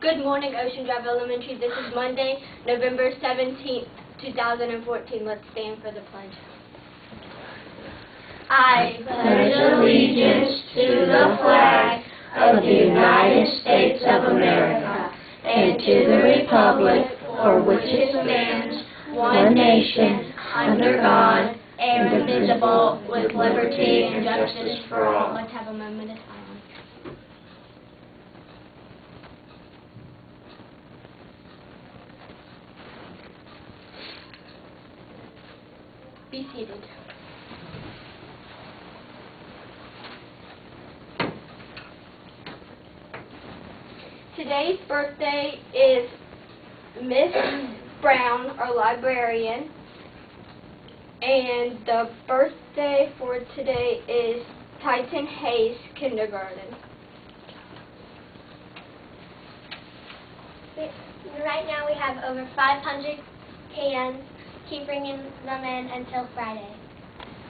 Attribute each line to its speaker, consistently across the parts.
Speaker 1: Good morning, Ocean Drive Elementary. This is Monday, November 17th, 2014. Let's stand for the pledge. I pledge allegiance to the flag of the United States of America and to the republic for which it stands, one nation, under God, indivisible, with liberty and justice for all. Let's have a moment of silence. Be seated. Today's birthday is Miss Brown, our librarian, and the birthday for today is Titan Hayes, kindergarten.
Speaker 2: Right now we have over 500 cans. Keep bringing them in until Friday.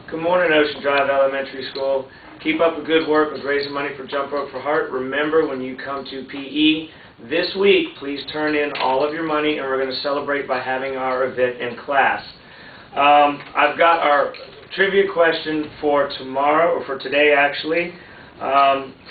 Speaker 3: Good morning, Ocean Drive Elementary School. Keep up the good work with raising money for Jump Rope for Heart. Remember, when you come to PE this week, please turn in all of your money, and we're going to celebrate by having our event in class. I've got our trivia question for tomorrow, or for today actually,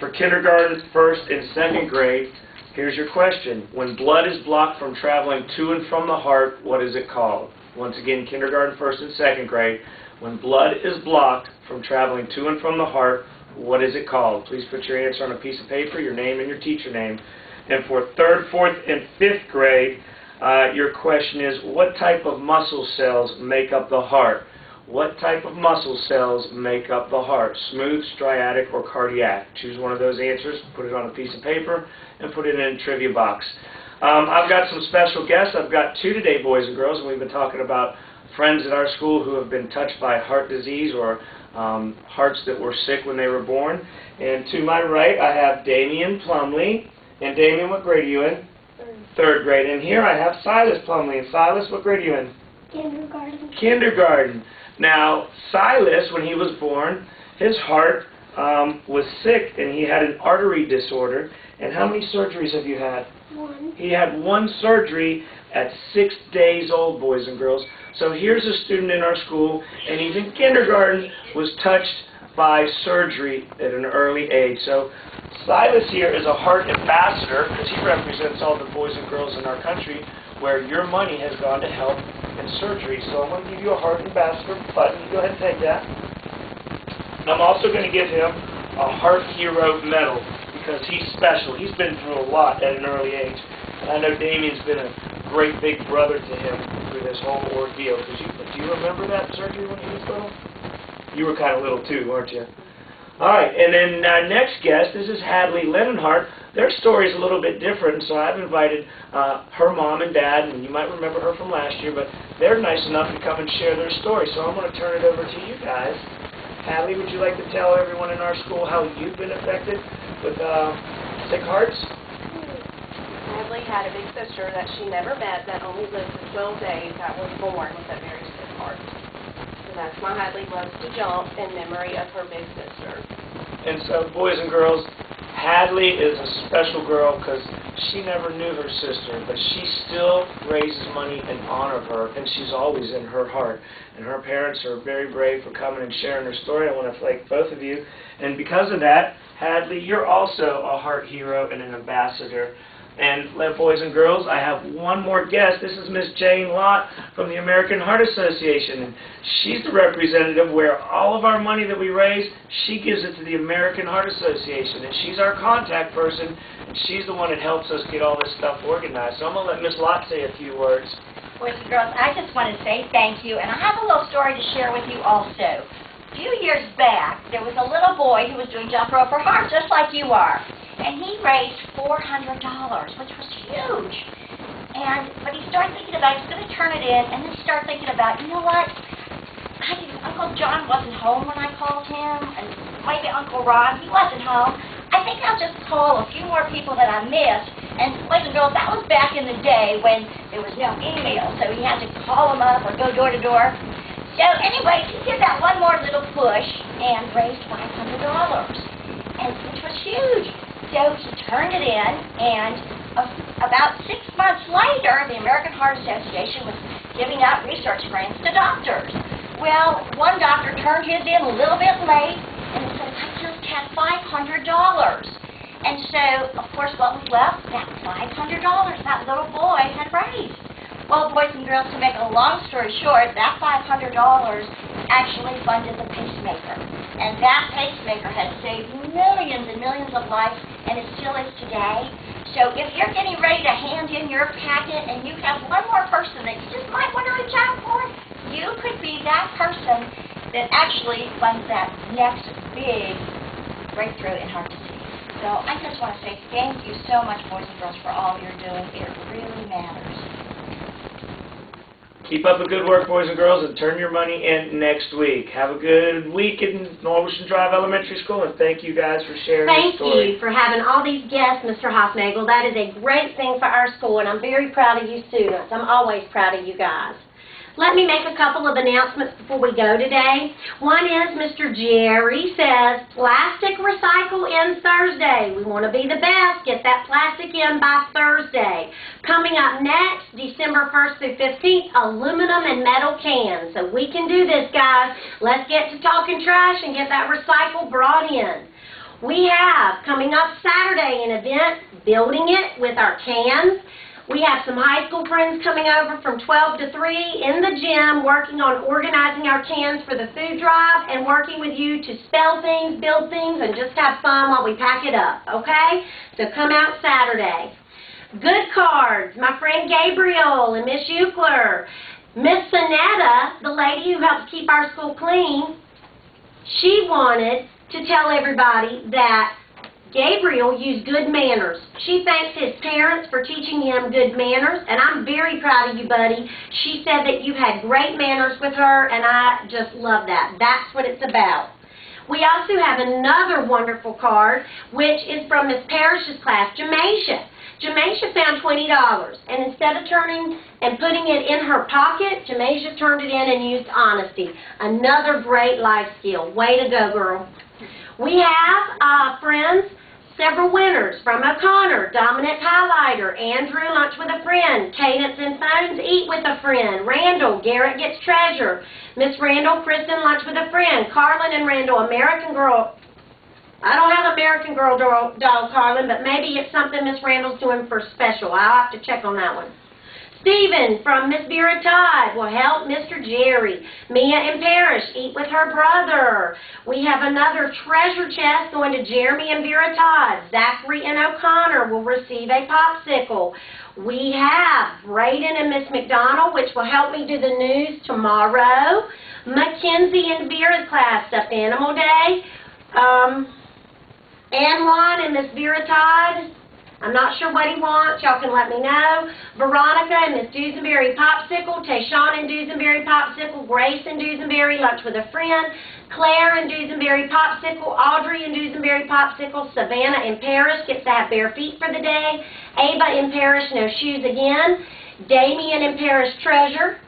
Speaker 3: for kindergarten, first and second grade. Here's your question. When blood is blocked from traveling to and from the heart, what is it called? Once again, kindergarten, first and second grade. When blood is blocked from traveling to and from the heart, what is it called? Please put your answer on a piece of paper, your name and your teacher name. And for third, fourth, and fifth grade, your question is, what type of muscle cells make up the heart? What type of muscle cells make up the heart? Smooth, striatic, or cardiac? Choose one of those answers, put it on a piece of paper, and put it in a trivia box. I've got some special guests. I've got two today, boys and girls, and we've been talking about friends at our school who have been touched by heart disease or hearts that were sick when they were born. And to my right, I have Damian Plumley. And Damian, what grade are you in? Third grade. And here I have Silas Plumley. And Silas, what grade are you in?
Speaker 2: Kindergarten.
Speaker 3: Kindergarten. Now, Silas, when he was born, his heart was sick, and he had an artery disorder. And how many surgeries have you had?
Speaker 2: One.
Speaker 3: He had one surgery at 6 days old, boys and girls. So here's a student in our school, and he's in kindergarten, was touched by surgery at an early age. So Silas here is a heart ambassador, because he represents all the boys and girls in our country where your money has gone to help in surgery. So I'm going to give you a heart ambassador button. Go ahead and take that. And I'm also going to give him a Heart Hero medal, because he's special. He's been through a lot at an early age. And I know Damian's been a great big brother to him through this whole ordeal. Do you remember that surgery when he was little? You were kind of little too, weren't you? All right, and then our next guest, this is Hadley Lenenhart. Their story is a little bit different, so I've invited her mom and dad, and you might remember her from last year, but they're nice enough to come and share their story. So I'm going to turn it over to you guys. Hadley, would you like to tell everyone in our school how you've been affected with sick hearts?
Speaker 4: Hadley had a big sister that she never met that only lived for 12 days that was born with a very sick heart. So that's why Hadley loves to jump in memory of her big sister.
Speaker 3: And so, boys and girls, Hadley is a special girl because she never knew her sister, but she still raises money in honor of her, and she's always in her heart. And her parents are very brave for coming and sharing her story. I want to thank both of you. And because of that, Hadley, you're also a heart hero and an ambassador. And boys and girls, I have one more guest. This is Miss Jane Lott from the American Heart Association. And she's the representative where all of our money that we raise, she gives it to the American Heart Association. And she's our contact person, and she's the one that helps us get all this stuff organized. So I'm going to let Miss Lott say a few words.
Speaker 5: Boys and girls, I just want to say thank you. And I have a little story to share with you also. A few years back, there was a little boy who was doing Jump Rope for Heart, just like you are. And he raised $400, which was huge. But he started thinking about, he's going to turn it in, and then he started thinking about, you know what? Uncle John wasn't home when I called him, and maybe Uncle Ron, he wasn't home. I think I'll just call a few more people that I missed. And boys and girls, that was back in the day when there was no email, so he had to call them up or go door to door. So anyway, he did that one more little push and raised $500, which was huge. So he turned it in, and about 6 months later, the American Heart Association was giving out research grants to doctors. Well, one doctor turned his in a little bit late, and he said, I just had $500. And so, of course, what was left? That $500 that little boy had raised. Well, boys and girls, to make a long story short, that $500 actually funded the pacemaker. And that pacemaker has saved millions and millions of lives, and it still is today. So if you're getting ready to hand in your packet and you have one more person that you just might want to reach out for, you could be that person that actually funds that next big breakthrough in heart disease. So I just want to say thank you so much, boys and girls, for all you're doing. It really matters.
Speaker 3: Keep up the good work, boys and girls, and turn your money in next week. Have a good week in Ocean Drive Elementary School, and thank you guys for sharing your story.
Speaker 1: Thank you for having all these guests, Mr. Hofnagel. That is a great thing for our school, and I'm very proud of you students. I'm always proud of you guys. Let me make a couple of announcements before we go today. One is Mr. Jerry says, plastic recycle ends Thursday. We want to be the best. Get that plastic in by Thursday. Coming up next, December 1st through 15th, aluminum and metal cans. So we can do this, guys. Let's get to talking trash and get that recycle brought in. We have, coming up Saturday, an event, Building It with our cans. We have some high school friends coming over from 12 to 3 in the gym working on organizing our cans for the food drive and working with you to spell things, build things, and just have fun while we pack it up, okay? So come out Saturday. Good cards, my friend Gabriel and Miss Eucler. Miss Sonetta, the lady who helps keep our school clean, she wanted to tell everybody that Gabriel used good manners. She thanks his parents for teaching him good manners, and I'm very proud of you, buddy. She said that you had great manners with her, and I just love that. That's what it's about. We also have another wonderful card, which is from Miss Parrish's class, Jamaisha. Jamaisha found $20, and instead of turning and putting it in her pocket, Jamaisha turned it in and used honesty. Another great life skill. Way to go, girl. We have, friends, several winners from O'Connor, Dominic Highlighter, Andrew, Lunch with a Friend, Cadence and Phones, Eat with a Friend, Randall, Garrett Gets Treasure, Miss Randall, Kristen, Lunch with a Friend, Carlin and Randall, American Girl. I don't have American Girl doll, Carlin, but maybe it's something Miss Randall's doing for special. I'll have to check on that one. Stephen from Miss Vera Todd will help Mr. Jerry. Mia and Parrish eat with her brother. We have another treasure chest going to Jeremy and Vera Todd. Zachary and O'Connor will receive a popsicle. We have Braden and Miss McDonald, which will help me do the news tomorrow. Mackenzie and Vera's class, Stuffed Animal Day. Anwan and Miss Vera Todd. I'm not sure what he wants. Y'all can let me know. Veronica and Miss Dusenberry Popsicle. Tayshawn and Dusenberry Popsicle. Grace and Dusenberry Lunch with a Friend. Claire and Dusenberry Popsicle. Audrey and Dusenberry Popsicle. Savannah and Parrish gets to have bare feet for the day. Ava and Parrish, no shoes again. Damien and Parrish Treasure.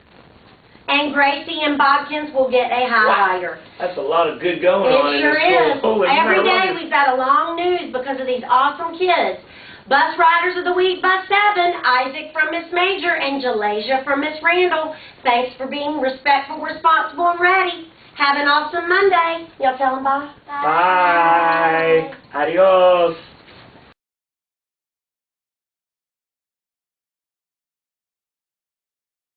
Speaker 1: And Gracie and Bodkins will get a highlighter.
Speaker 3: Wow. That's a lot of good going on in
Speaker 1: this school. It sure is. Every day we've got a long news because of these awesome kids. Bus Riders of the Week, Bus 7, Isaac from Miss Major and Jalasia from Miss Randall. Thanks for being respectful, responsible, and ready. Have an awesome Monday. Y'all tell them bye.
Speaker 3: Bye. Adios.